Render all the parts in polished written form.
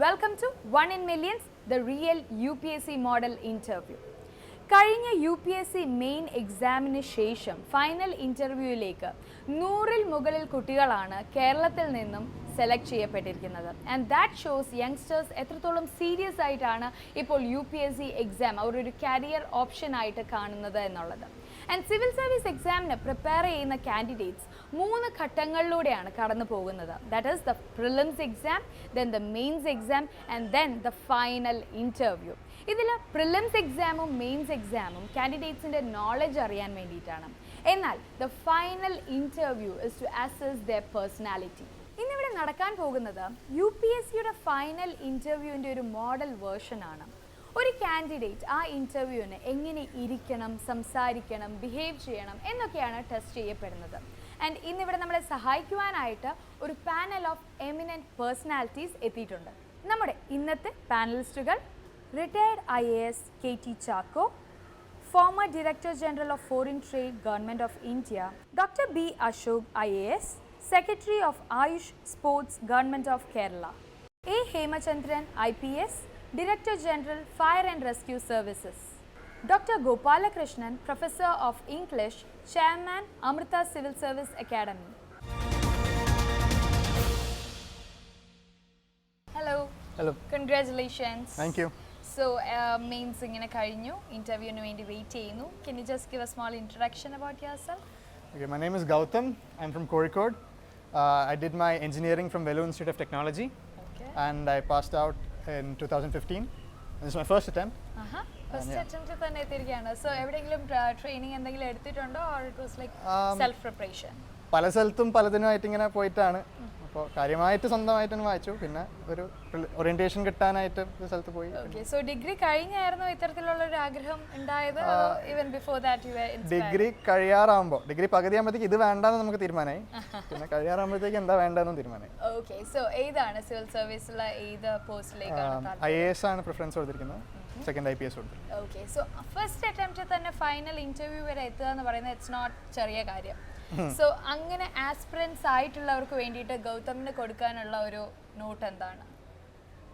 Welcome to 1 in Millions, the real UPSC model interview. കഴിഞ്ഞ UPSC main എക്സാമിന് ശേഷം final ഇൻ്റർവ്യൂവിലേക്ക് 100-ൽ മുകളിൽ കുട്ടികളാണ് കേരളത്തിൽ നിന്നും സെലക്ട് ചെയ്യപ്പെട്ടിരിക്കുന്നത്. ആൻഡ് ദാറ്റ് ഷോസ് യങ്സ്റ്റേഴ്സ് എത്രത്തോളം സീരിയസ് ആയിട്ടാണ് ഇപ്പോൾ UPSC എക്സാം അവരൊരു കരിയർ ഓപ്ഷൻ ആയിട്ട് കാണുന്നത് എന്നുള്ളത്. ആൻഡ് സിവിൽ സർവീസ് എക്സാമിന് പ്രിപ്പയർ ചെയ്യുന്ന കാൻഡിഡേറ്റ്സ് 3 ഘട്ടങ്ങളിലൂടെയാണ് കടന്നു പോകുന്നത്. That is the prelims exam, then the mains exam and then the final interview. ഇതിൽ പ്രിലിംസ് എക്സാമും മെയിൻസ് എക്സാമും കാൻഡിഡേറ്റ്സിൻ്റെ നോളജ് അറിയാൻ വേണ്ടിയിട്ടാണ്. എന്നാൽ the final interview is to assess their personality. ഇന്നിവിടെ നടക്കാൻ പോകുന്നത് UPSCയുടെ ഫൈനൽ ഇൻ്റർവ്യൂവിൻ്റെ ഒരു മോഡൽ വേർഷനാണ്. ഒരു കാൻഡിഡേറ്റ് ആ ഇൻ്റർവ്യൂവിന് എങ്ങനെ ഇരിക്കണം, സംസാരിക്കണം, ബിഹേവ് ചെയ്യണം എന്നൊക്കെയാണ് ടെസ്റ്റ് ചെയ്യപ്പെടുന്നത്. ആൻഡ് ഇന്നിവിടെ നമ്മളെ സഹായിക്കുവാനായിട്ട് ഒരു പാനൽ ഓഫ് എമിനൻറ്റ് പേഴ്സണാലിറ്റീസ് എത്തിയിട്ടുണ്ട്. നമ്മുടെ ഇന്നത്തെ പാനലിസ്റ്റുകൾ retired IAS KT Chacko, former Director General of Foreign Trade, Government of India, Dr. B. Ashok IAS, Secretary of Ayush Sports, Government of Kerala, A. Hemachandran IPS, Director General, Fire and Rescue Services, Dr. Gopalakrishnan, Professor of English, Chairman, Amrita Civil Service Academy. Hello. Hello. Congratulations. Thank you. So, means ingane kazhinju, interview nu vendi wait cheyunu. Can you just give a small introduction about yourself? Okay, my name is Gautam. I'm from Kozhikode. I did my engineering from Velu Institute of Technology. Okay. And I passed out in 2015. This is my first attempt. First attempt തന്നെ എത്തിയിരിക്കുകയാണ്. So, എവിടെയെങ്കിലും training എന്തെങ്കിലും എടുത്തിട്ടുണ്ടോ or it was like self preparation? പല സ്ഥലത്തും പലതിനുമായിട്ട് ഇങ്ങനെ പോയിട്ടാണ്. അപ്പോൾ കാര്യമായിട്ട് സ്വന്തമായിട്ടാണ് വായിച്ചു. പിന്നെ ഒരു ഓറിയന്റേഷൻ കിട്ടാനായിട്ട് ഒരു സ്ഥലത്ത് പോയി. Okay, so ഡിഗ്രി കഴിഞ്ഞായിരുന്നു ഇത്തരത്തിലുള്ള ഒരു ആഗ്രഹം ഉണ്ടായത്? Even before that you were inspired? Degree കഴിയാറാകുമ്പോൾ, ഡിഗ്രി പകുതിയാകുമ്പോഴത്തേക്ക് ഇത് വേണ്ടാന്ന് നമുക്ക് തീരുമാനമായി. പിന്നെ കഴിയാറാകുമ്പോഴത്തേക്ക് എന്താ വേണ്ടതെന്നും തീരുമാനമായി. Okay, so ഏതാണ് സിവിൽ സർവീസിലെ ഏത് പോസ്റ്റിലേക്കാണ്? IAS ആണ് പ്രിഫറൻസ് കൊടുത്തിരിക്കുന്നത്. സെക്കൻഡ് IPS ഉണ്ട്. Okay, so ഫസ്റ്റ് അറ്റംപ്റ്റ് തന്നെ ഫൈനൽ ഇന്റർവ്യൂ വരെ എത്തുക എന്ന് പറയുന്നത് ഇറ്റ്സ് നോട്ട് ചെറിയ കാര്യം. സോ അങ്ങനെ ആസ്പിറൻസ് ആയിട്ടുള്ളവർക്ക് വേണ്ടിയിട്ട് ഗൗതമിന് കൊടുക്കാനുള്ള ഒരു നോട്ട് എന്താണ്?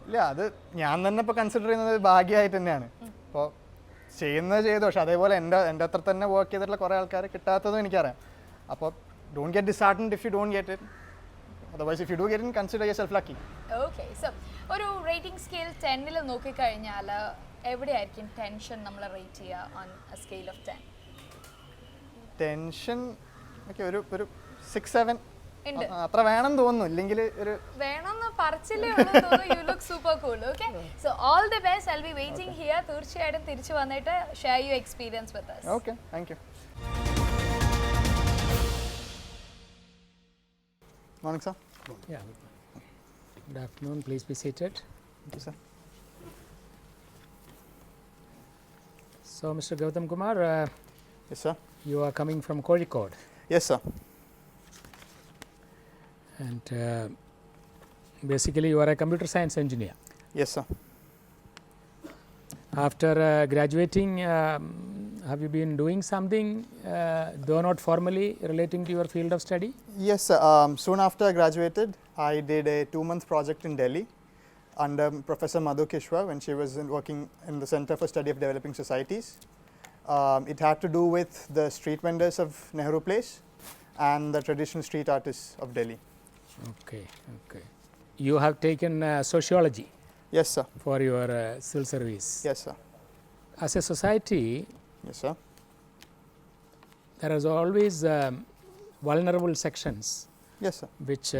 ഇല്ല, അത് ഞാൻ തന്നെ ഇപ്പോൾ കൺസിഡർ ചെയ്യുന്നത് ഭാഗ്യമായിട്ട് തന്നെയാണ്. ഇപ്പോൾ ചെയ്യുന്നത് ചെയ്തു, പക്ഷെ അതേപോലെ എൻ്റെ അത്ര തന്നെ വർക്ക് ചെയ്തിട്ടുള്ള കുറേ ആൾക്കാർ കിട്ടാത്തതും എനിക്കറിയാം. അപ്പോൾ don't get disheartened if you don't get it. Otherwise if you do get it, consider yourself lucky. Okay, so ഒരു റേറ്റിംഗ് സ്കെയിൽ 10-ൽ നോക്കിക്കഴിഞ്ഞാൽ എവിടെയായിരിക്കും ടെൻഷൻ നമ്മൾ റേറ്റ് ചെയ്യുക on a scale of 10? Tension okay, ഒരു 6-7 അത്ര വേണം തോന്നുന്നു. ഇല്ലെങ്കിൽ ഒരു വേണമെന്ന് പറച്ചില്ലേ ഉള്ളൂ തോന്നുന്നു. You look super cool. Okay, so all the best. I will be waiting here. തീർച്ചയായിട്ടും തിരിച്ചു വന്നിട്ട് share your experience with us. Okay, thank you. Morning sir. Yeah. Good afternoon. Please be seated. Thank you, sir. So, Mr. Gautam Kumar, Yes, sir. you are coming from Kozhikode, Yes, sir. and basically you are a computer science engineer. Yes, sir. After graduating, have you been doing something, though not formally, relating to your field of study? Yes, sir. Soon after I graduated, I did a 2-month project in Delhi under Professor Madhu Kishwa when she was working in the Center for Study of Developing Societies. It had to do with the street vendors of Nehru Place and the traditional street artists of Delhi. Okay, okay. You have taken sociology Yes, sir. for your civil service. Yes, sir. As a society, Yes, sir. there is always vulnerable sections Yes, sir. which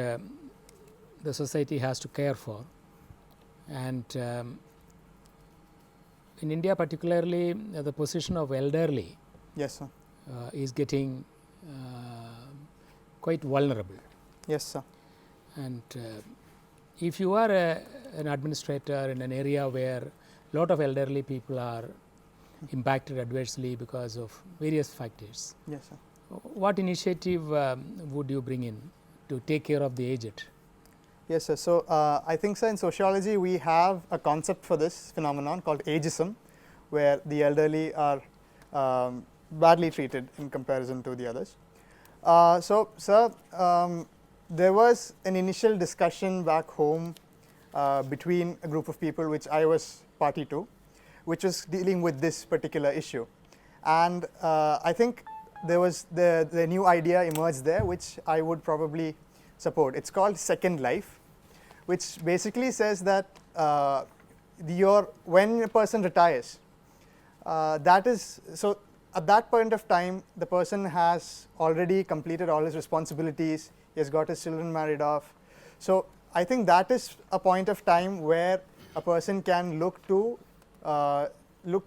the society has to care for, and in India particularly the position of elderly Yes, sir. is getting quite vulnerable, Yes, sir. and if you are an administrator in an area where lot of elderly people are impacted adversely because of various factors, Yes, sir. what initiative would you bring in to take care of the aged? Yes, sir. So, I think, sir, in sociology we have a concept for this phenomenon called ageism, where the elderly are badly treated in comparison to the others. So, sir, there was an initial discussion back home between a group of people which I was party to, which was dealing with this particular issue. And I think there was the new idea emerged there, which I would probably support. It's called Second Life, which basically says that when a person retires, that is, so at that point of time, the person has already completed all his responsibilities, he has got his children married off. So I think that is a point of time where a person can look to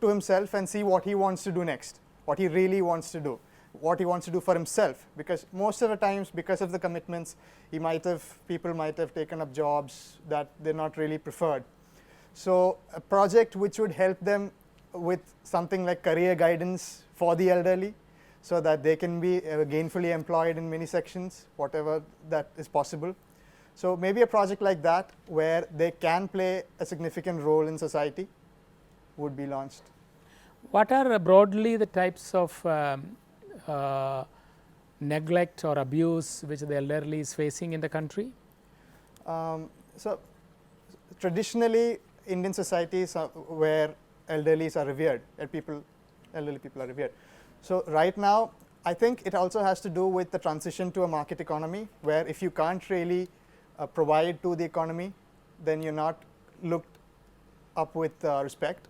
himself and see what he wants to do next, what he really wants to do, what he wants to do for himself. Because most of the times, because of the commitments, people might have taken up jobs that they're not really preferred. So a project which would help them with something like career guidance for the elderly, so that they can be gainfully employed in many sections, whatever that is possible. So maybe a project like that, where they can play a significant role in society, would be launched. What are broadly the types of neglect or abuse which the elderly is facing in the country? So traditionally, Indian societies where elderlies are revered, elderly people are revered. So right now, I think it also has to do with the transition to a market economy, where if you can't really provide to the economy, then you're not looked up with respect.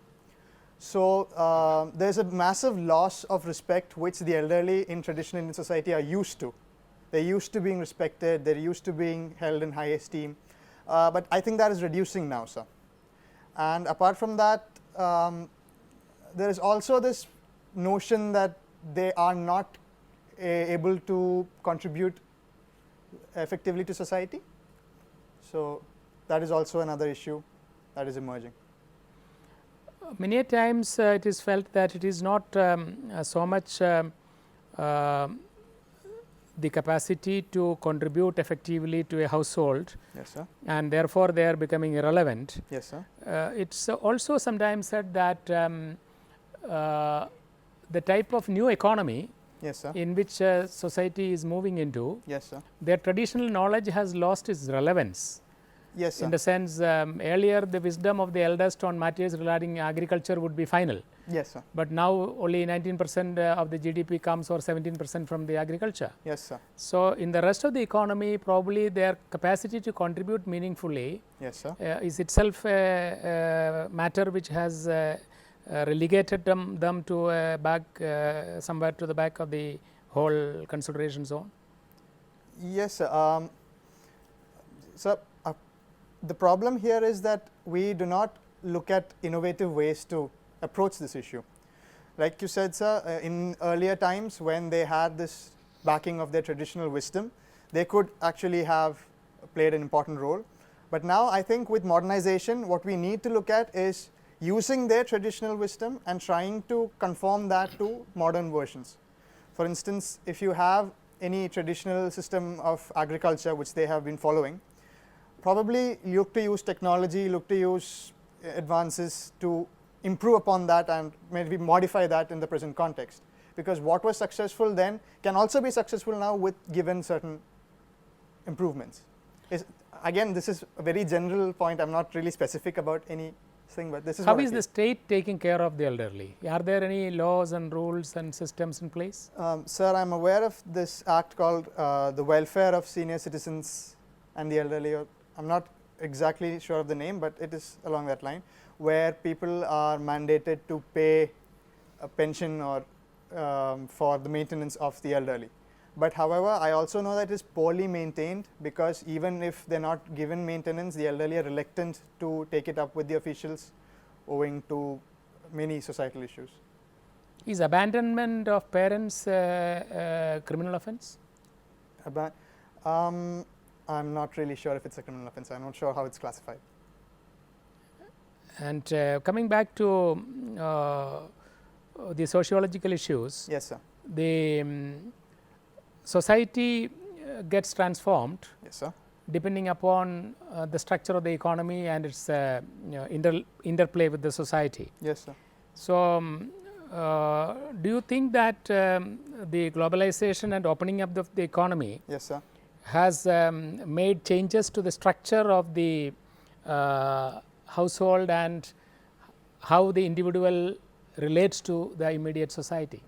So there's a massive loss of respect which the elderly in traditional Indian society are used to. They're used to being respected, they're used to being held in high esteem, but I think that is reducing now, sir. And apart from that, there is also this notion that they are not able to contribute effectively to society. So that is also another issue that is emerging. Many a times it is felt that it is not so much the capacity to contribute effectively to a household. Yes, sir. And therefore they are becoming irrelevant. Yes, sir. It's also sometimes said that the type of new economy, yes, sir, in which society is moving into, yes, sir, their traditional knowledge has lost its relevance. Yes, sir. In the sense, earlier the wisdom of the eldest on matters regarding agriculture would be final. Yes, sir. But now only 19% of the GDP comes, or 17% from the agriculture. Yes, sir. So in the rest of the economy, probably their capacity to contribute meaningfully, yes, sir, is itself a matter which has relegated them to back somewhere to the back of the whole consideration zone. Yes, sir. So the problem here is that we do not look at innovative ways to approach this issue. Like you said, sir, in earlier times when they had this backing of their traditional wisdom, they could actually have played an important role. But now I think with modernization, what we need to look at is using their traditional wisdom and trying to conform that to modern versions. For instance, if you have any traditional system of agriculture which they have been following, probably look to use technology, look to use advances to improve upon that and maybe modify that in the present context. Because what was successful then can also be successful now with given certain improvements. Again, this is a very general point. I'm not really specific about anything, but this is how is the state taking care of the elderly? Are there any laws and rules and systems in place? Sir, I'm aware of this act called the Welfare of Senior Citizens and the Elderly. I'm not exactly sure of the name, but it is along that line, where people are mandated to pay a pension or for the maintenance of the elderly. But however, I also know that it is poorly maintained, because even if they're not given maintenance, the elderly are reluctant to take it up with the officials owing to many societal issues. Is abandonment of parents a criminal offense? I'm not really sure if it's a criminal offense. I'm not sure how it's classified. And coming back to the sociological issues, yes, sir, the society gets transformed, yes, sir, depending upon the structure of the economy and its interplay with the society. Yes, sir. So do you think that the globalization and opening up of the economy, yes, sir, has made changes to the structure of the household and how the individual relates to the immediate society.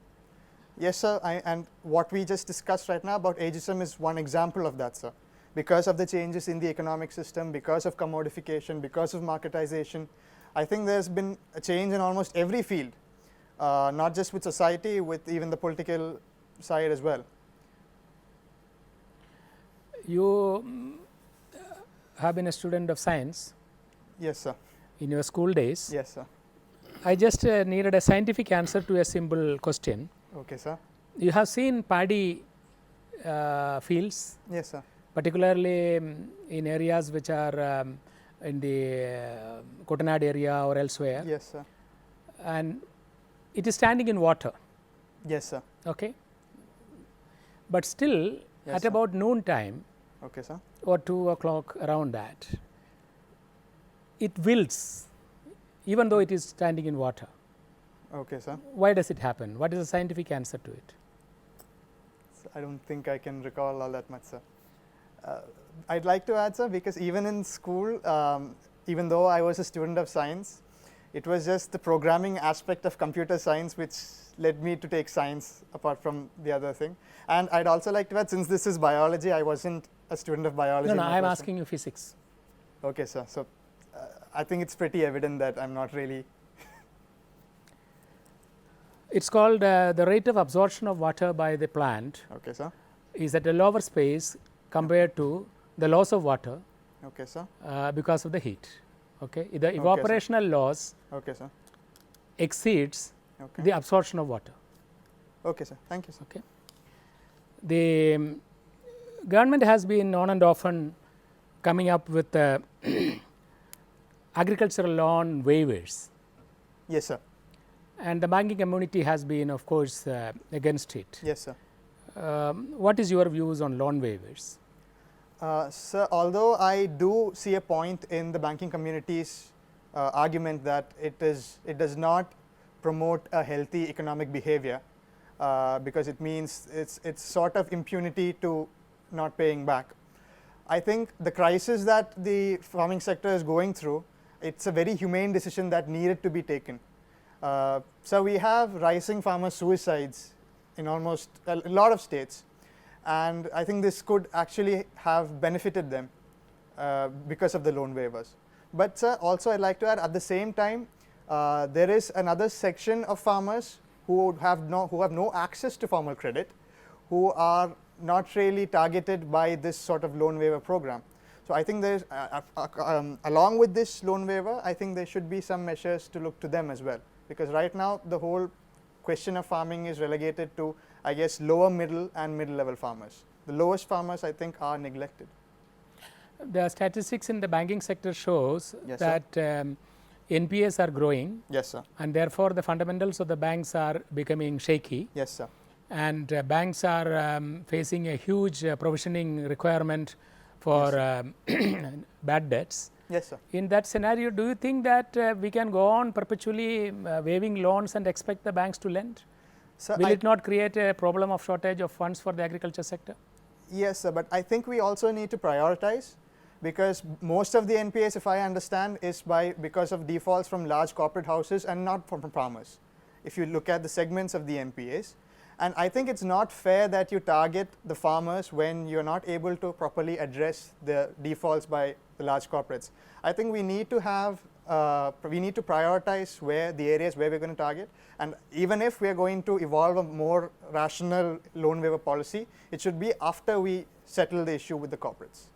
Yes, sir. And what we just discussed right now about ageism is one example of that, sir. Because of the changes in the economic system, because of commodification, because of marketization, I think there's been a change in almost every field, not just with society, with even the political side as well. You have been a student of science. Yes, sir. In your school days. Yes, sir. I just needed a scientific answer to a simple question. Okay, sir. You have seen paddy fields. Yes, sir. Particularly in areas which are in the Kotanad area or elsewhere. Yes, sir. And it is standing in water. Yes, sir. Okay. But still, yes, at sir. about noon time, okay, sir. or 2 o'clock around that, it wilts even though it is standing in water. Okay, sir. Why does it happen? What is the scientific answer to it? I don't think I can recall all that much, sir. I'd like to add, sir, because even in school, even though I was a student of science, it was just the programming aspect of computer science which led me to take science apart from the other thing. And I'd also like to add, since this is biology, I wasn't a student of biology. No, I'm asking you physics. Okay, sir. So I think it's pretty evident that I'm not really. It's called the rate of absorption of water by the plant. Okay, sir. Is at a lower space compared to the loss of water. Okay, sir. Because of the heat. Okay. The evaporational loss. Okay, sir. Exceeds the absorption of water. Okay, sir. Thank you, sir. Okay. The government has been on and often coming up with agricultural loan waivers. Yes, sir. And the banking community has been, of course, against it. Yes, sir. What is your views on loan waivers? Sir, although I do see a point in the banking community's argument that it does not promote a healthy economic behavior because it means it's sort of impunity to not paying back. I think the crisis that the farming sector is going through, it's a very humane decision that needed to be taken. So we have rising farmer suicides in almost a lot of states, and I think this could actually have benefited them because of the loan waivers. But sir, also I'd like to add, at the same time, there is another section of farmers who have no access to formal credit, who are not really targeted by this sort of loan waiver program. So I think there's along with this loan waiver, I think there should be some measures to look to them as well, because right now the whole question of farming is relegated to, I guess, lower middle and middle level farmers. The lowest farmers, I think, are neglected. The statistics in the banking sector shows yes, that NPAs are growing. Yes, sir. And therefore, the fundamentals of the banks are becoming shaky. Yes, sir. And banks are facing a huge provisioning requirement for bad debts. Yes, sir. In that scenario, do you think that we can go on perpetually waiving loans and expect the banks to lend? Sir, will it not create a problem of shortage of funds for the agriculture sector? Yes, sir, but I think we also need to prioritize, because most of the NPAs, if I understand, is because of defaults from large corporate houses and not from farmers, if you look at the segments of the NPAs. And I think it's not fair that you target the farmers when you're not able to properly address the defaults by the large corporates. I think we need to have, we need to prioritize the areas where we're going to target. And even if we're going to evolve a more rational loan waiver policy, it should be after we settle the issue with the corporates.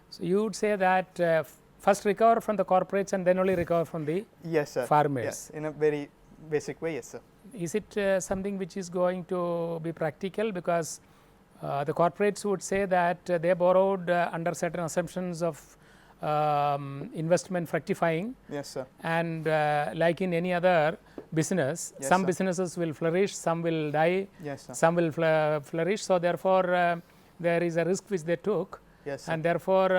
So you would say that first recover from the corporates and then only recover from the yes, sir. farmers. Yes, in a very basic way, yes, sir. Is it something which is going to be practical? Because the corporates would say that they borrowed under certain assumptions of investment fructifying. Yes, sir. And like in any other business, yes, some sir. businesses will flourish, some will die, yes, sir. some will flourish. So therefore, there is a risk which they took. Yes, sir. And therefore,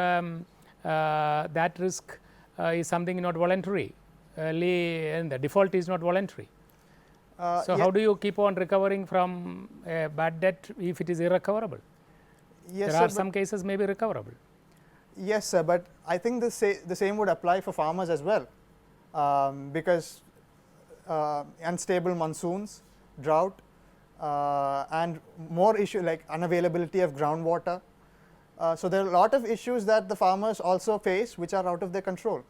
that risk is something not voluntary. And the default is not voluntary. So how do you keep on recovering from a bad debt if it is irrecoverable? Yes, there are sir, some cases may be recoverable. Yes, sir, but I think the same would apply for farmers as well, because unstable monsoons, drought, and more issue like unavailability of groundwater. So there are a lot of issues that the farmers also face which are out of their control.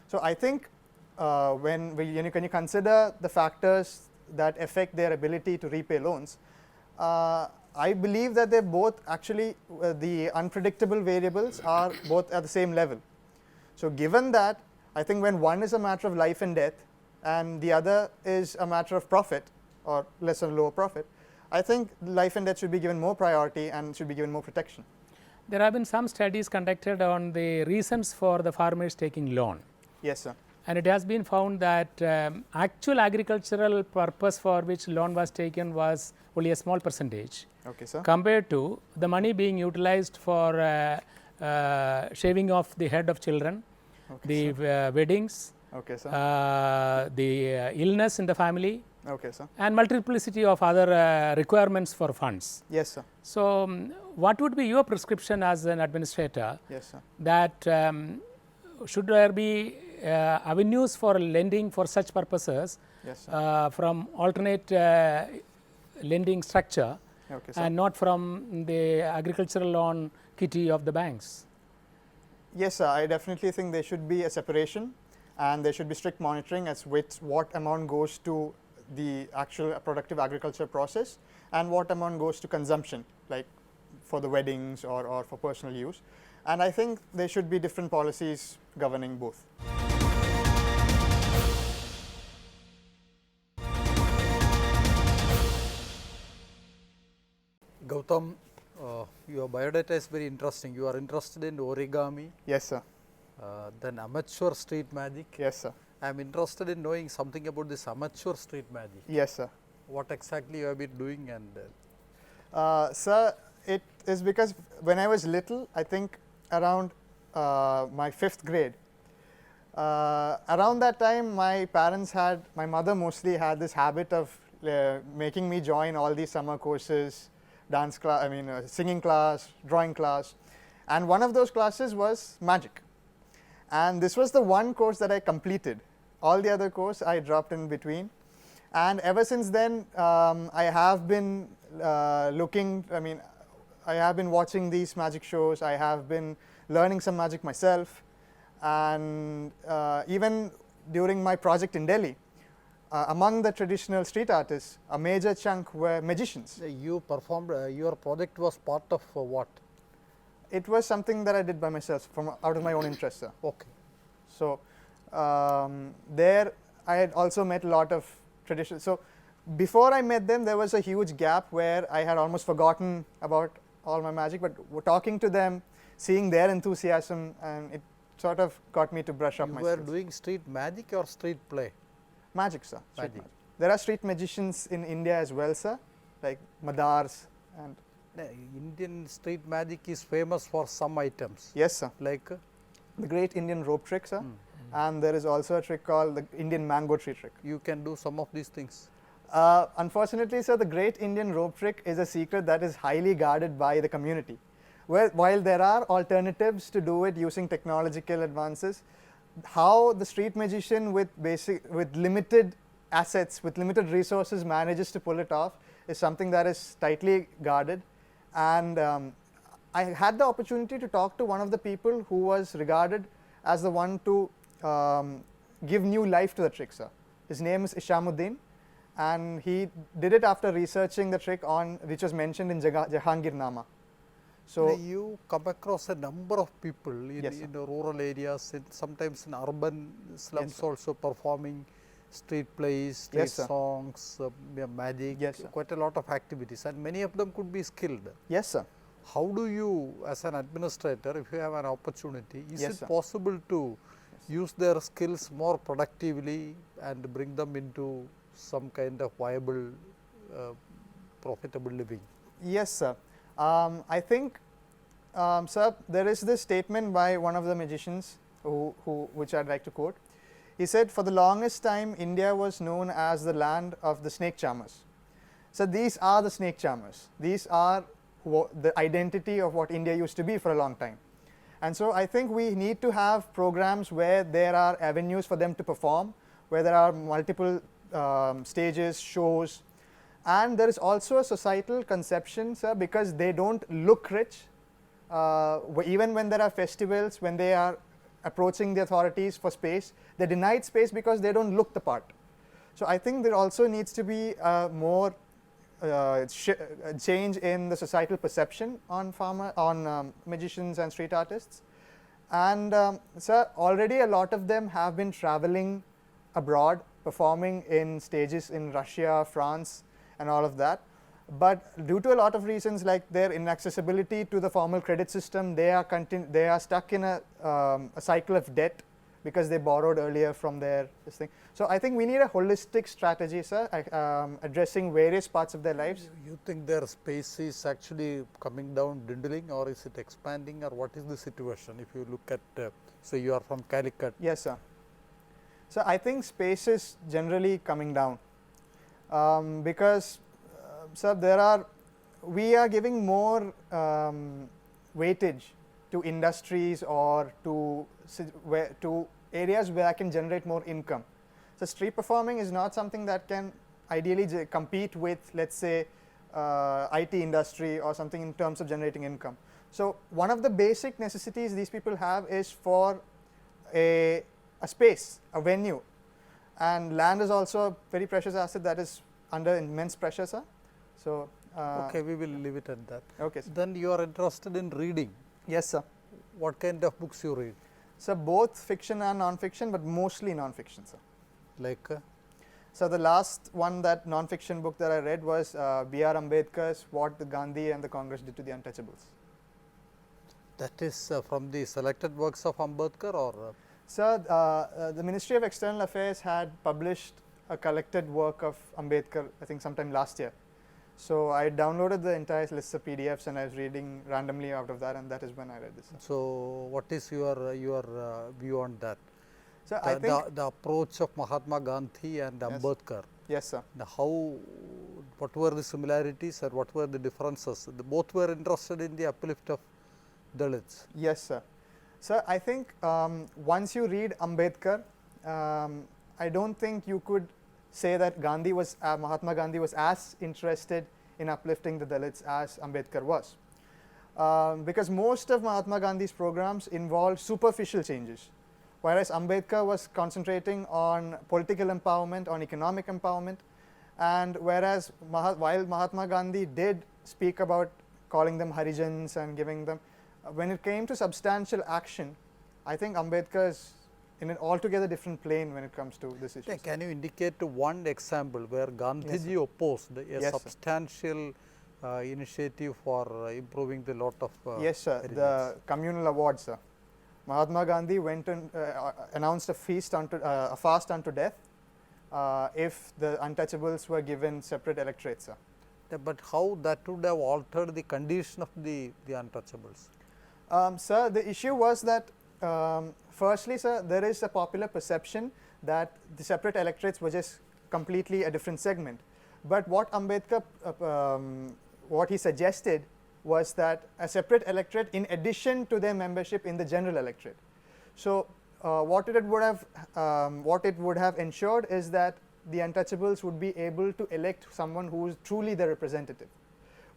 So I think when you consider the factors that affect their ability to repay loans, I believe that they're both actually the unpredictable variables are both at the same level. So given that, I think when one is a matter of life and death and the other is a matter of profit or less or lower profit, I think life and death should be given more priority and should be given more protection. There have been some studies conducted on the reasons for the farmers taking loan. Yes, sir. And it has been found that actual agricultural purpose for which loan was taken was only a small percentage. Okay, sir. Compared to the money being utilized for shaving off the head of children, Okay, the weddings, okay, sir. the illness in the family, Okay, sir. and multiplicity of other requirements for funds. Yes, sir. So, what would be your prescription as an administrator? Yes, sir. That should there be avenues for lending for such purposes? Yes, sir. From alternate lending structure, Okay, sir. and not from the agricultural loan kitty of the banks? Yes, sir. I definitely think there should be a separation and there should be strict monitoring as with what amount goes to the actual productive agriculture process and what amount goes to consumption, like for the weddings or for personal use. And I think there should be different policies governing both. Gautam, your biodata is very interesting. You are interested in origami, Yes, sir. then amateur street magic. Yes, sir. I am interested in knowing something about this amateur street magic. Yes, sir. What exactly you have been doing and Sir, it is because when I was little, I think around my 5th grade, around that time my mother mostly had this habit of making me join all these summer courses, dance class, singing class, drawing class, and one of those classes was magic. And this was the one course that I completed. All the other course I dropped in between. And ever since then, I have been I have been watching these magic shows. I have been learning some magic myself. And even during my project in Delhi, among the traditional street artists, a major chunk were magicians. you performed, your project was part of what? It was something that I did by myself out of my own interest, sir. Okay. So there I had also met a lot of traditional. So before I met them, there was a huge gap where I had almost forgotten about all my magic, but talking to them, seeing their enthusiasm, and it sort of got me to brush up my You were skills. doing street magic or street play? Magic, sir. Street Magic. There are street magicians in India as well, sir, like Madars and Indian street magic is famous for some items. yes, sir. Like The great Indian rope trick, sir. And there is also a trick called the Indian mango tree trick. you can do some of these things. Unfortunately, sir, the great Indian rope trick is a secret that is highly guarded by the community. While there are alternatives to do it using technological advances, how the street magician with limited assets, with limited resources manages to pull it off is something that is tightly guarded. And I had the opportunity to talk to one of the people who was regarded as the one to give new life to the trick, sir. His name is Ishamuddin, and he did it after researching the trick which was mentioned in Jahangirnama. So you come across a number of people in, Yes, sir. in the rural areas, sometimes in urban slums Yes, sir. also performing street plays, street Yes, sir. songs, magic, Yes, sir. quite a lot of activities, and many of them could be skilled. yes, sir. How do you, as an administrator, if you have an opportunity, is Yes, it sir. possible to use their skills more productively and bring them into some kind of viable, profitable living? Yes, sir. I think, sir, there is this statement by one of the magicians which I'd like to quote. He said, "For the longest time, India was known as the land of the snake charmers." So these are the snake charmers. These are the identity of what India used to be for a long time. And so I think we need to have programs where there are avenues for them to perform, where there are multiple stages, shows, and there is also a societal conception, sir, because they don't look rich. Even when there are festivals, when they are approaching the authorities for space, they're denied space because they don't look the part. So I think there also needs to be more change in the societal perception on magicians and street artists. And sir, already a lot of them have been traveling abroad, performing in stages in Russia, France, and all of that. But due to a lot of reasons like their inaccessibility to the formal credit system, they are stuck in a cycle of debt because they borrowed earlier from this thing. So I think we need a holistic strategy, sir, addressing various parts of their lives. You think their space is actually coming down, dwindling, or is it expanding, or what is the situation? If you look at, so you are from Calicut. Yes, sir. So I think space is generally coming down because, sir, we are giving more weightage to industries or to areas where I can generate more income. So street performing is not something that can ideally compete with, let's say, IT industry or something in terms of generating income. So one of the basic necessities these people have is for a space, a venue, and land is also a very precious asset that is under immense pressure, sir. So okay, we will leave it at that. Okay, sir. Then you are interested in reading. Yes, sir. What kind of books you read? So both fiction and non-fiction, but mostly non-fiction, sir. Like? So the last one, that non-fiction book that I read was B.R. Ambedkar's What the Gandhi and the Congress Did to the Untouchables. That is from the selected works of Ambedkar, or? Sir, the Ministry of External Affairs had published a collected work of Ambedkar, I think sometime last year. So I downloaded the entire list of PDFs and I was reading randomly out of that, and that is when I read this, sir. So what is your view on that? So I think the approach of Mahatma Gandhi and Yes. Ambedkar. yes, sir. What were the similarities and what were the differences? Both were interested in the uplift of Dalits. Yes, sir. Sir, I think once you read Ambedkar, I don't think you could say that Mahatma Gandhi was as interested in uplifting the Dalits as Ambedkar was. Because most of Mahatma Gandhi's programs involved superficial changes, whereas Ambedkar was concentrating on political empowerment, on economic empowerment, and whereas while Mahatma Gandhi did speak about calling them Harijans and giving them, when it came to substantial action, I think Ambedkar is in an altogether different plane when it comes to this issue. Can you indicate one example where Gandhiji opposed a Yes, sir. substantial initiative for improving the lot of Yes, sir. heritage? The communal awards, sir. Mahatma Gandhi went and announced a fast unto death if the untouchables were given separate electorates, sir. But how that would have altered the condition of the untouchables? Sir, the issue was that firstly, sir, there is a popular perception that the separate electorates were just completely a different segment. But what Ambedkar, what he suggested was that a separate electorate in addition to their membership in the general electorate. So what it would have ensured is that the untouchables would be able to elect someone who is truly their representative.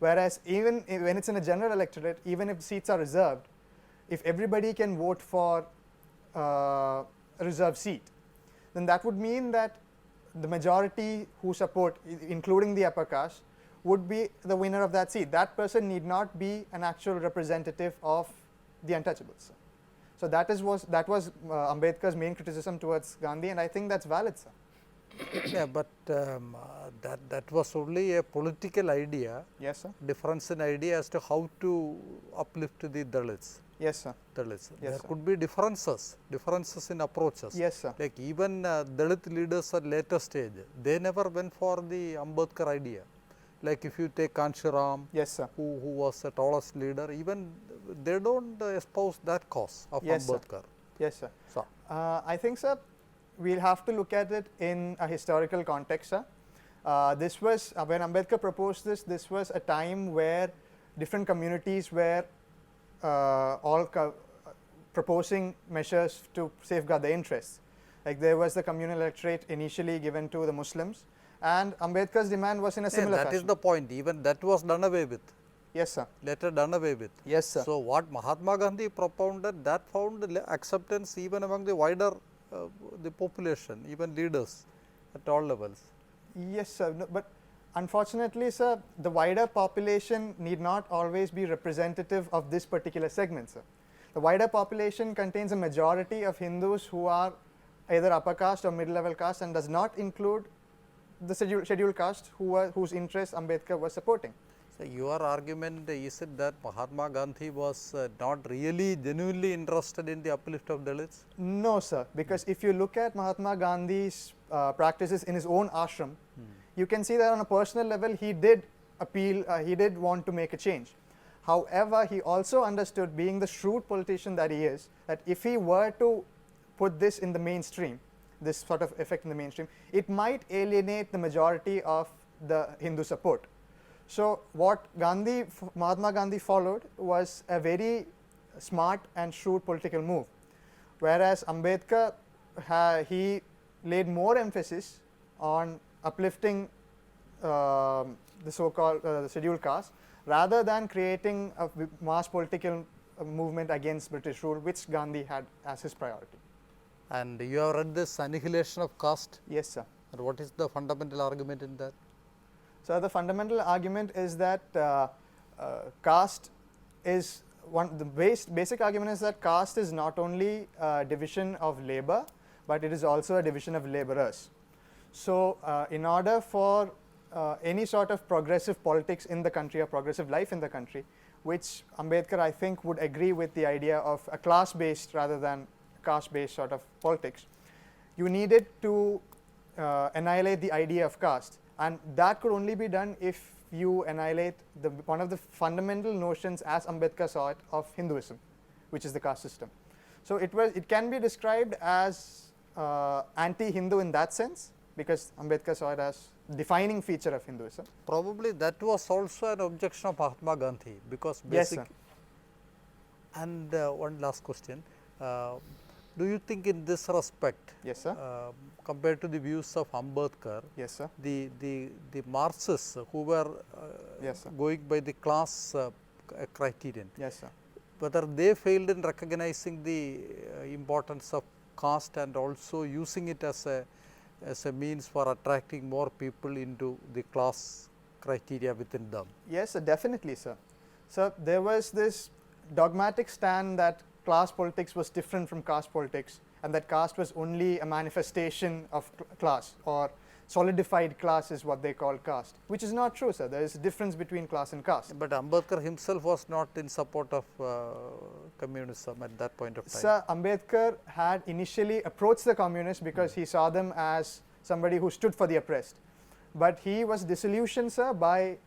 Whereas even when it's in a general electorate, even if seats are reserved, if everybody can vote for a reserved seat, then that would mean that the majority who support, including the upper caste, would be the winner of that seat. That person need not be an actual representative of the untouchables. So that was Ambedkar's main criticism towards Gandhi, and I think that's valid, sir. Yeah, but that was only a political idea. Yes, sir. Difference in idea as to how to uplift the Dalits. Yes, sir. Dalits. Yes, There sir. could be differences in approaches. Yes, sir. Like even Dalit leaders at later stage, they never went for the Ambedkar idea. Like if you take Kanshiram, Yes, sir. who was the tallest leader, even they don't espouse that cause of Yes, sir. Ambedkar. Yes, sir. So, I think, sir, we'll have to look at it in a historical context, sir. This was when Ambedkar proposed this. This was a time where different communities were proposing measures to safeguard their interests. Like there was the communal electorate initially given to the Muslims, and Ambedkar's demand was in a similar that fashion. is the point, even that was done away with, Yes, sir. later done away with. Yes, sir. So, what Mahatma Gandhi propounded, that found acceptance even among the wider the population, even leaders at all levels. Yes, sir. No, but unfortunately, sir, the wider population need not always be representative of this particular segment, sir. The wider population contains a majority of Hindus who are either upper caste or middle level caste, and does not include the scheduled caste whose interests Ambedkar was supporting. So, your argument is it that Mahatma Gandhi was not really genuinely interested in the uplift of Dalits? No, sir, because if you look at Mahatma Gandhi's practices in his own ashram, you can see that on a personal level he did appeal, he did want to make a change. However, he also understood, being the shrewd politician that he is, that if he were to put this in the mainstream, this sort of effect in the mainstream, it might alienate the majority of the Hindu support. So, what Mahatma Gandhi followed was a very smart and shrewd political move, whereas Ambedkar, he laid more emphasis on uplifting the so-called scheduled caste, rather than creating a mass political movement against British rule, which Gandhi had as his priority. And you have read this Annihilation of Caste, Yes, sir. and what is the fundamental argument in that? So, the fundamental argument is that caste is the basic argument is that caste is not only a division of labor, but it is also a division of laborers. So, in order for any sort of progressive politics in the country or progressive life in the country, which Ambedkar I think would agree with the idea of a class based rather than caste based sort of politics, you needed to annihilate the idea of caste, and that could only be done if you annihilate one of the fundamental notions as Ambedkar saw it of Hinduism, which is the caste system. So, it can be described as anti-Hindu in that sense, because Ambedkar saw it as defining feature of Hinduism. Probably that was also an objection of Mahatma Gandhi, because Yes, basic. sir. And one last question, do you think in this respect, Yes, sir. compared to the views of Ambedkar, Yes, sir. the Marxists who were Yes, sir. going by the class criterion, Yes, sir. whether they failed in recognizing the importance of caste and also using it as a means for attracting more people into the class criteria within them? Yes, sir, definitely, sir. So, there was this dogmatic stand that class politics was different from caste politics, and that caste was only a manifestation of class, or solidified class is what they call caste, which is not true, sir. There is a difference between class and caste. But Ambedkar himself was not in support of communism at that point of time. Sir, Ambedkar had initially approached the communists because he saw them as somebody who stood for the oppressed. But he was disillusioned, sir, by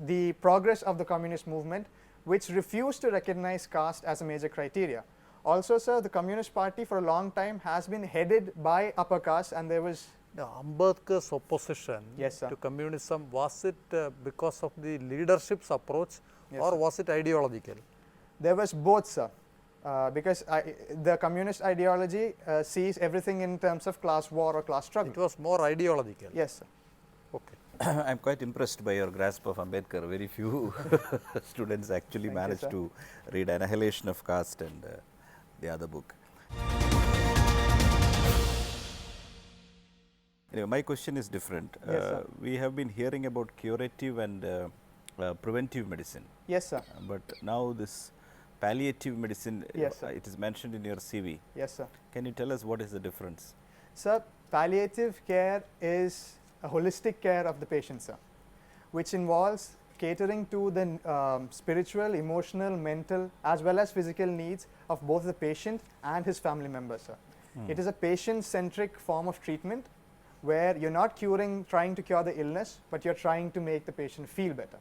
the progress of the communist movement, which refused to recognize caste as a major criteria. Also, sir, the Communist Party for a long time has been headed by upper caste, and there was Ambedkar's opposition Yes, sir. to communism, was it because of the leadership's approach, Yes, or sir. was it ideological? There was both, sir, because the communist ideology sees everything in terms of class war or class struggle. It was more ideological. Yes, sir. Okay. I am quite impressed by your grasp of Ambedkar. Very few students actually Thank you, managed sir. to read Annihilation of Caste and the other book. Anyway, my question is different. Yes, sir. We have been hearing about curative and preventive medicine, Yes, sir. but now this palliative medicine, Yes, sir. it is mentioned in your CV. Yes, sir. Can you tell us what is the difference? Sir, palliative care is a holistic care of the patient, sir, which involves catering to the spiritual, emotional, mental, as well as physical needs of both the patient and his family members, sir. It is a patient-centric form of treatment where you're not trying to cure the illness, but you're trying to make the patient feel better.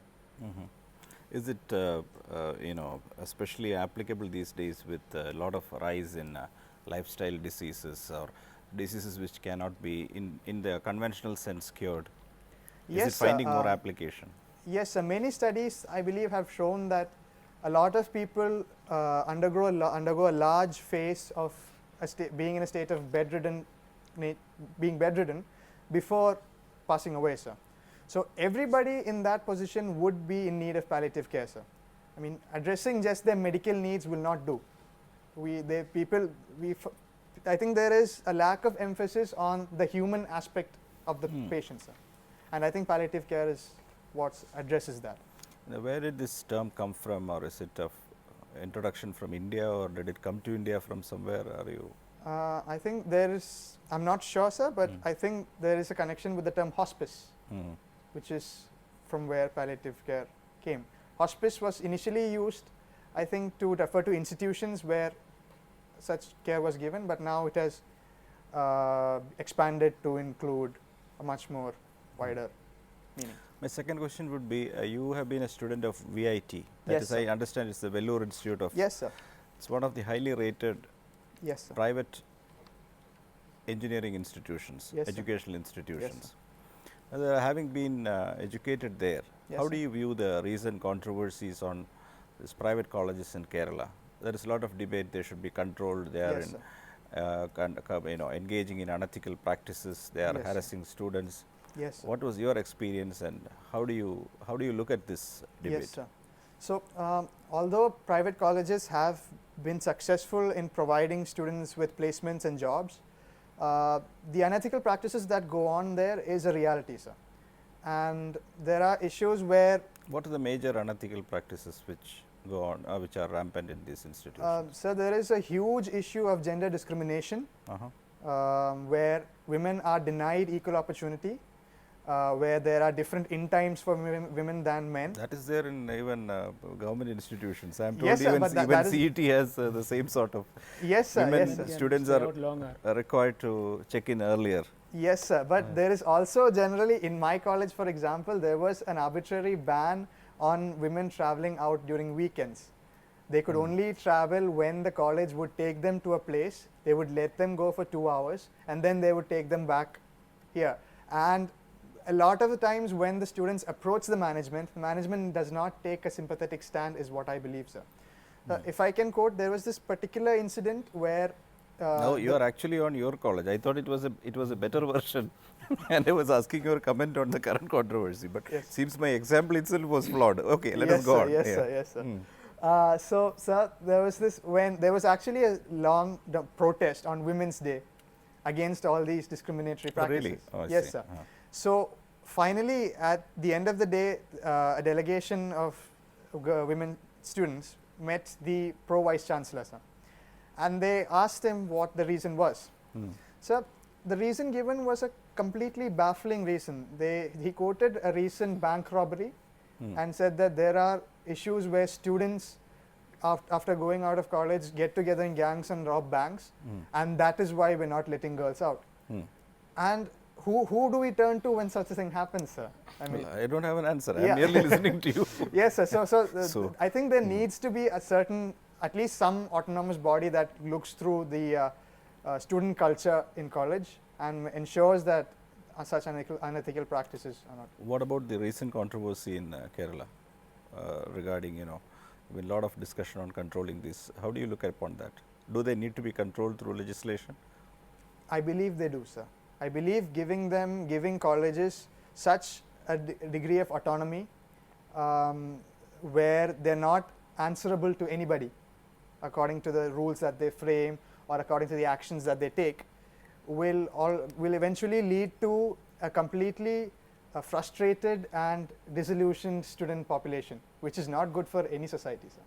Is it especially applicable these days with a lot of rise in lifestyle diseases or diseases which cannot be in the conventional sense cured? Is Yes, it sir, finding more application? Yes, sir. Many studies, I believe, have shown that a lot of people undergo a large phase of being in a state of being bedridden before passing away, sir. So everybody in that position would be in need of palliative care, sir. I mean, addressing just their medical needs will not do. I think there is a lack of emphasis on the human aspect of the patient, sir. And I think palliative care is what addresses that. Now, where did this term come from, or is it of introduction from India, or did it come to India from somewhere? Are you? I think there is, I'm not sure, sir, but I think there is a connection with the term hospice, which is from where palliative care came. Hospice was initially used, I think, to refer to institutions where such care was given, but now it has expanded to include a much more wider meaning. My second question would be, you have been a student of VIT. That is, sir. I understand it's the Vellore Institute of. Yes, sir. It's one of the highly rated Yes, sir. private engineering institutions, Yes, sir. educational institutions. Yes, Having been educated there, Yes, how sir. do you view the recent controversies on these private colleges in Kerala? There is a lot of debate. They should be controlled. They are Yes, engaging in unethical practices. They are Yes, sir. harassing students. Yes, sir. What was your experience, and how do you look at this debate? Yes, sir. So, although private colleges have been successful in providing students with placements and jobs, the unethical practices that go on there is a reality, sir. And there are issues where What are the major unethical practices which go on, which are rampant in these institutions? so there is a huge issue of gender discrimination, where women are denied equal opportunity, where there are different in times for women than men. That is there in even government institutions. I am told Yes, sir, even, but even that is CET has the same sort of. Yes, sir. Women Yes, sir. students stay are out longer. required to check in earlier. Yes, sir. But there is also generally in my college, for example, there was an arbitrary ban on women traveling out during weekends. They could only travel when the college would take them to a place. They would let them go for 2 hours, and then they would take them back here. And a lot of the times when the students approach the management does not take a sympathetic stand, is what I believe, sir. If I can quote, there was this particular incident where No, you are actually on your college. I thought it was a better version, and I was asking your comment on the current controversy. But Yes. seems my example itself was flawed. Okay, let us Yes, go sir, on. yes, Yeah. sir. Yes, sir. So, sir, there was this when there was actually a long protest on Women's Day against all these discriminatory Oh, practices. really? Oh, I yes, see. sir. So finally, at the end of the day, a delegation of women students met the pro vice chancellor, sir, and they asked him what the reason was. Sir, the reason given was a completely baffling reason. He quoted a recent bank robbery and said that there are issues where students after going out of college get together in gangs and rob banks, and that is why we're not letting girls out. And who do we turn to when such a thing happens, sir? I mean, Well, I don't have an answer. I Yeah. am merely listening to you. yes, sir. So, So, I think there needs to be a certain, at least some autonomous body that looks through the student culture in college and ensures that such unethical practices are not. What about the recent controversy in Kerala regarding, a lot of discussion on controlling this? How do you look upon that? Do they need to be controlled through legislation? I believe they do, sir. I believe giving colleges such a degree of autonomy where they're not answerable to anybody according to the rules that they frame or according to the actions that they take will eventually lead to a completely frustrated and disillusioned student population, which is not good for any society, sir.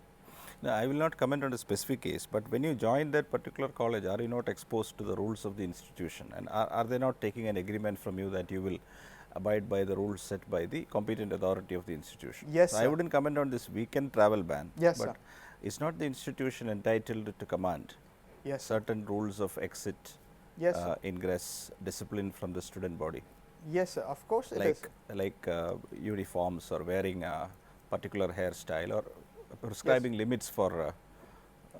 No, I will not comment on a specific case, but when you join that particular college, are you not exposed to the rules of the institution, and are they not taking an agreement from you that you will abide by the rules set by the competent authority of the institution? Yes, so I sir. wouldn't comment on this weekend travel ban, Yes, but sir. is not the institution entitled to command Yes, sir. certain rules of exit, Yes, sir. ingress, discipline from the student body, Yes, sir. Of course it is. like uniforms or wearing a particular hairstyle or prescribing limits for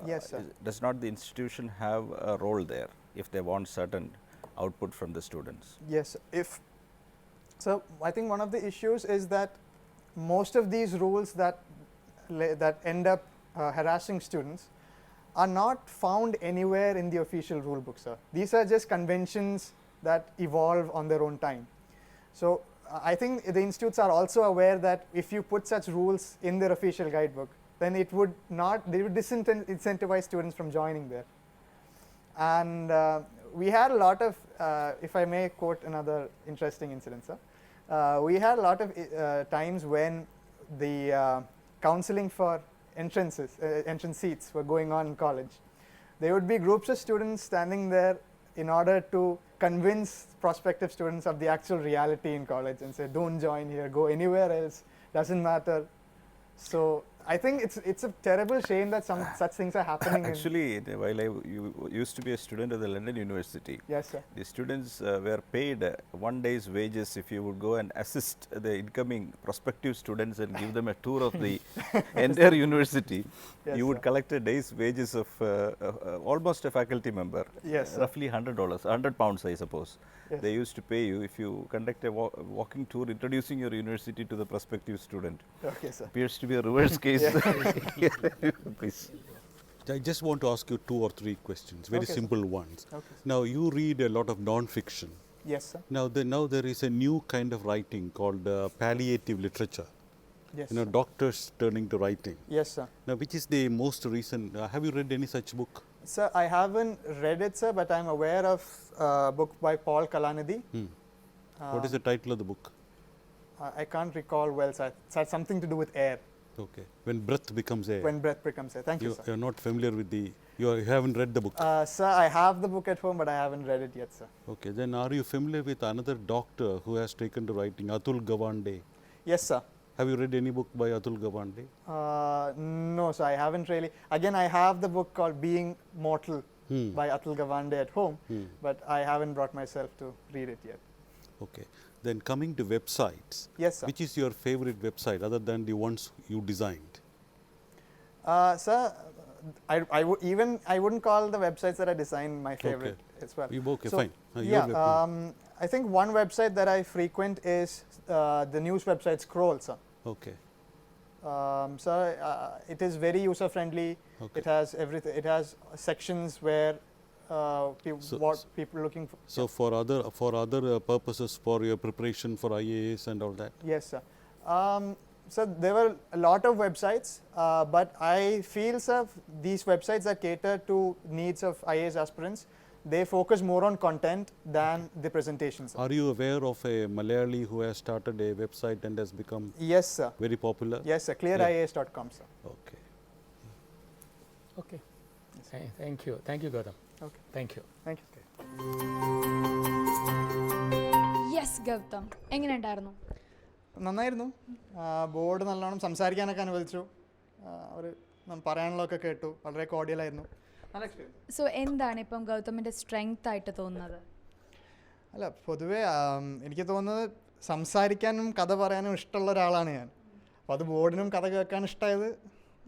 Yes, sir. does not the institution have a role there if they want certain output from the students? Yes, so I think one of the issues is that most of these rules that end up harassing students are not found anywhere in the official rule book, sir. These are just conventions that evolve on their own time. So I think the institutes are also aware that if you put such rules in their official guidebook, then they would disincentivize students from joining there. And we had a lot of, if I may quote another interesting incident, sir, we had a lot of times when the counseling for entrance seats were going on in college. There would be groups of students standing there in order to convince prospective students of the actual reality in college and say, don't join here, go anywhere else, doesn't matter. So I think it's a terrible shame that some such things are happening. Actually, while I used to be a student at the London University, yes, sir. the students were paid 1 day's wages if you would go and assist the incoming prospective students and give them a tour of the entire university. Yes, you would sir. collect a day's wages of almost a faculty member, Yes, sir. roughly $100, £100 I suppose. Yes. They used to pay you if you conduct a walking tour introducing your university to the prospective student. Okay, sir. Appears to be a reverse case. Please. I just want to ask you 2 or 3 questions, very Okay, sir. simple ones. Okay, sir. Now, you read a lot of non-fiction. Yes, sir. Now there is a new kind of writing called palliative literature. Yes. You know, doctors turning to writing. Yes, sir. Now, which is the most recent? Have you read any such book? Sir, I haven't read it, sir, but I'm aware of a book by Paul Kalanidhi. What is the title of the book? I can't recall well, sir. It had something to do with air. Okay. When breath becomes air. When breath becomes air. Thank you, You sir. are not familiar with the. You haven't read the book. Sir, I have the book at home, but I haven't read it yet, sir. Okay. Then are you familiar with another doctor who has taken to writing, Atul Gawande? Yes, sir. Have you read any book by Atul Gawande? No, sir, I haven't really. Again, I have the book called Being Mortal by Atul Gawande at home, but I haven't brought myself to read it yet. Okay. Then coming to websites. Yes, sir. Which is your favorite website other than the ones you designed? Sir, I wouldn't call the websites that I designed my favorite as well. Okay, So, fine. Yeah, I think one website that I frequent is the news website Scroll, sir. Okay. So it is very user friendly. Okay. It has everything. It has sections where people looking for. So for other purposes, for your preparation for IAS and all that. Yes, sir. So there were a lot of websites, but I feel, sir, these websites that cater to needs of IAS aspirants, they focus more on content than the presentations. Are you aware of a Malayali who has started a website and has become Yes, sir. very popular? Yes, sir. ClearIAS.com, sir. Okay. Okay. Thank you. Thank you, Gautam. Okay. Thank you. Thank you. Yes Gautam എങ്ങനെയുണ്ടായിരുന്നു? നന്നായിരുന്നു. Board നല്ലോണം സംസാരിക്കാനൊക്കെ അനുവദിച്ചു. അവർ പറയാനുള്ളതൊക്കെ കേട്ടു. വളരെ കോർഡിയലായിരുന്നു. നല്ല experience. So എന്താണ് ഇപ്പം ഗൗതമിൻ്റെ strength ആയിട്ട് തോന്നുന്നത്? അല്ല, പൊതുവേ എനിക്ക് തോന്നുന്നത് സംസാരിക്കാനും കഥ പറയാനും ഇഷ്ടമുള്ള ഒരാളാണ് ഞാൻ. അപ്പോൾ അത് ബോർഡിനും കഥ കേൾക്കാൻ ഇഷ്ടമായത്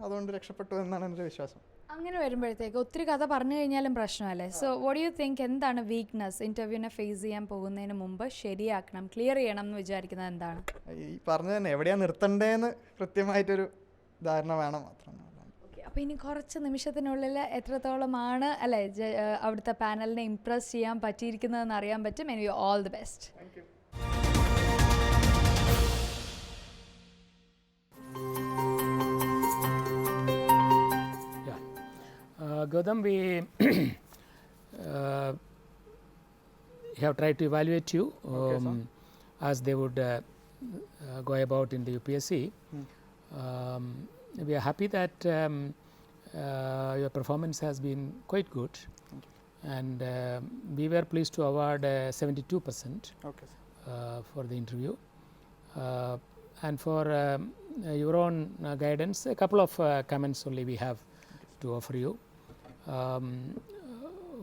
അതുകൊണ്ട് രക്ഷപ്പെട്ടു എന്നാണ് എൻ്റെ വിശ്വാസം. അങ്ങനെ വരുമ്പോഴത്തേക്ക് ഒത്തിരി കഥ പറഞ്ഞു കഴിഞ്ഞാലും പ്രശ്നമല്ലേ? സോ വാട്ട് യു തിങ്ക് എന്താണ് വീക്ക്നെസ് ഇൻ്റർവ്യൂവിനെ ഫേസ് ചെയ്യാൻ പോകുന്നതിന് മുമ്പ് ശരിയാക്കണം, ക്ലിയർ ചെയ്യണം എന്ന് വിചാരിക്കുന്നത് എന്താണ്? ഈ പറഞ്ഞത് തന്നെ എവിടെയാണ് നിർത്തേണ്ടതെന്ന് കൃത്യമായിട്ടൊരു ധാരണ വേണം മാത്രം. ഓക്കെ, അപ്പോൾ ഇനി കുറച്ച് നിമിഷത്തിനുള്ളിൽ എത്രത്തോളമാണ് അല്ലേ അവിടുത്തെ പാനലിനെ ഇംപ്രസ് ചെയ്യാൻ പറ്റിയിരിക്കുന്നതെന്ന് അറിയാൻ പറ്റും. And you all the best. Gautam, we have tried to evaluate you as they would go about in the UPSC. We are happy that your performance has been quite good, and we were pleased to award 72% for the interview. And for your own guidance, a couple of comments only we have to offer you.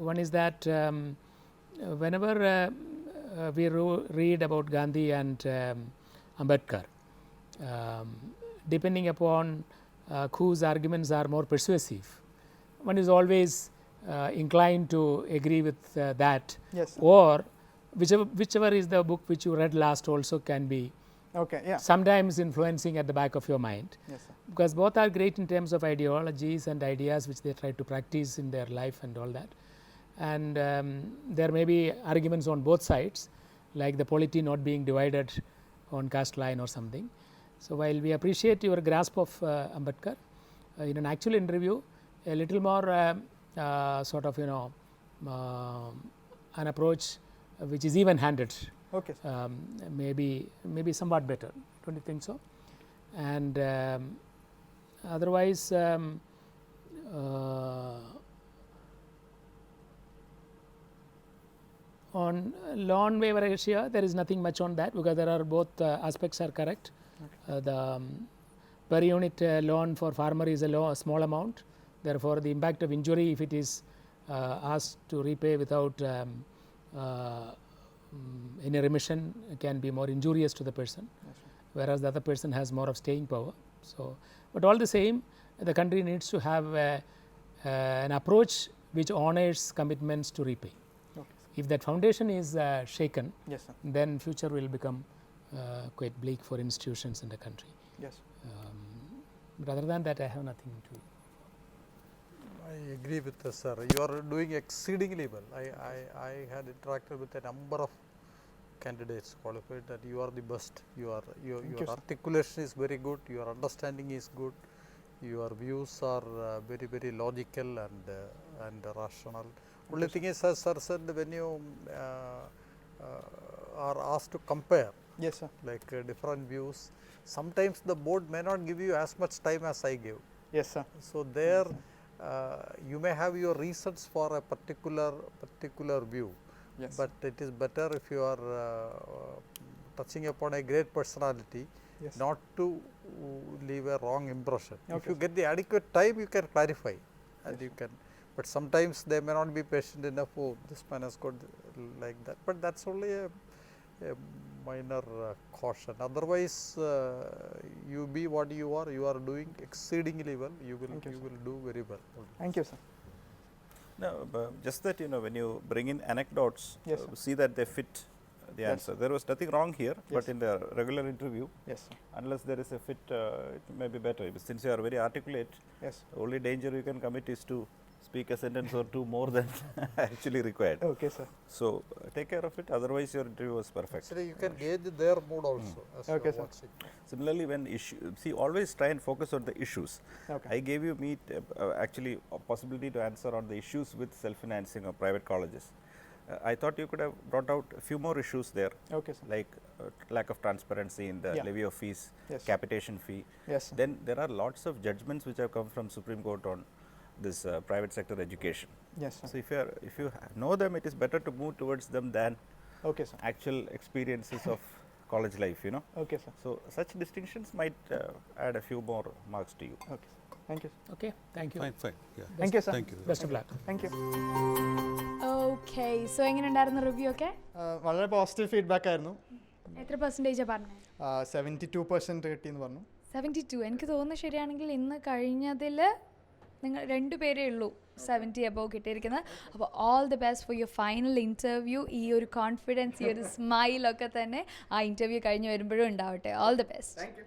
One is that whenever we read about Gandhi and Ambedkar, depending upon whose arguments are more persuasive, one is always inclined to agree with that. Yes, sir. Or whichever is the book which you read last also can be Okay, yeah. sometimes influencing at the back of your mind. Yes, sir. Because both are great in terms of ideologies and ideas which they try to practice in their life and all that. And there may be arguments on both sides, like the polity not being divided on caste line or something. So, while we appreciate your grasp of Ambedkar, in an actual interview, a little more sort of an approach which is even handed, Okay, sir. maybe somewhat better, don't you think so? And otherwise on loan waiver ratio, there is nothing much on that, because there are both aspects are correct. The per unit loan for farmer is a small amount, therefore the impact of injury, if it is asked to repay without any remission, can be more injurious to the person, whereas the other person has more of staying power. So, but all the same, the country needs to have an approach which honors commitments to repay. Okay. If that foundation is shaken, Yes, sir. then future will become quite bleak for institutions in the country. Yes. But other than that, I have nothing to. I agree with this, sir. You are doing exceedingly well. I had interacted with a number of candidates qualified that you are the best. Your articulation is very good, your understanding is good, your views are very logical and rational. Only thing is, as sir said, when you are asked to compare, Yes, sir. like different views, sometimes the board may not give you as much time as I give. Yes, sir. So there you may have your reasons for a particular view, Yes. but it is better if you are touching upon a great personality, Yes. not to leave a wrong impression. If Okay, you sir. get the adequate time, you can clarify, and Yes, you can. But sometimes they may not be patient enough. Oh, this man has got like that. But that's only a minor caution. Otherwise, you be what you are doing exceedingly well. You will do very well. Thank you, sir. No, just that when you bring in anecdotes, Yes, sir. see that they fit the Yes, answer. There was nothing wrong here, Yes. but in the regular interview, Yes, sir. unless there is a fit, it may be better. Since you are very articulate, Yes. the only danger you can commit is to speak a sentence or two more than actually required. Okay, sir. So, take care of it, otherwise your interview was perfect. Actually, you can gauge their mood also. As you Okay, are sir. watching. Similarly, when always try and focus on the issues. Okay. I gave you actually a possibility to answer on the issues with self-financing of private colleges. I thought you could have brought out a few more issues there, Okay, sir. like lack of transparency in the Yeah. levy of fees, Yes. capitation fee. Yes, sir. Then there are lots of judgments which have come from Supreme Court on this private sector education. Yes, sir. So if you know them, it is better to move towards them than Okay, sir. actual experiences of college life. Okay, sir. So such distinctions might add a few more marks to you. Okay, sir. Thank you. Okay, thank you. Fine. Yeah. Thank you, sir. Thank you. Best of luck. Thank you. Okay so എങ്ങനെ ഉണ്ടായിരുന്നു review ഒക്കെ വളരെ positive feedback ആയിരുന്നു. എത്ര പെർസെൻറ്റേജാണ് പറഞ്ഞത്? 72% കിട്ടിയെന്ന് പറഞ്ഞു. 72. എനിക്ക് തോന്നുന്നു ശരിയാണെങ്കിൽ ഇന്ന് കഴിഞ്ഞതിൽ നിങ്ങൾ രണ്ടുപേരേ ഉള്ളൂ 70 അബവ് കിട്ടിയിരിക്കുന്നത്. അപ്പോൾ all the best for your final interview. ഈ ഒരു കോൺഫിഡൻസ്, ഈ ഒരു സ്മൈലൊക്കെ തന്നെ ആ ഇൻ്റർവ്യൂ കഴിഞ്ഞ് വരുമ്പോഴും ഉണ്ടാവട്ടെ. All the best. Thank you.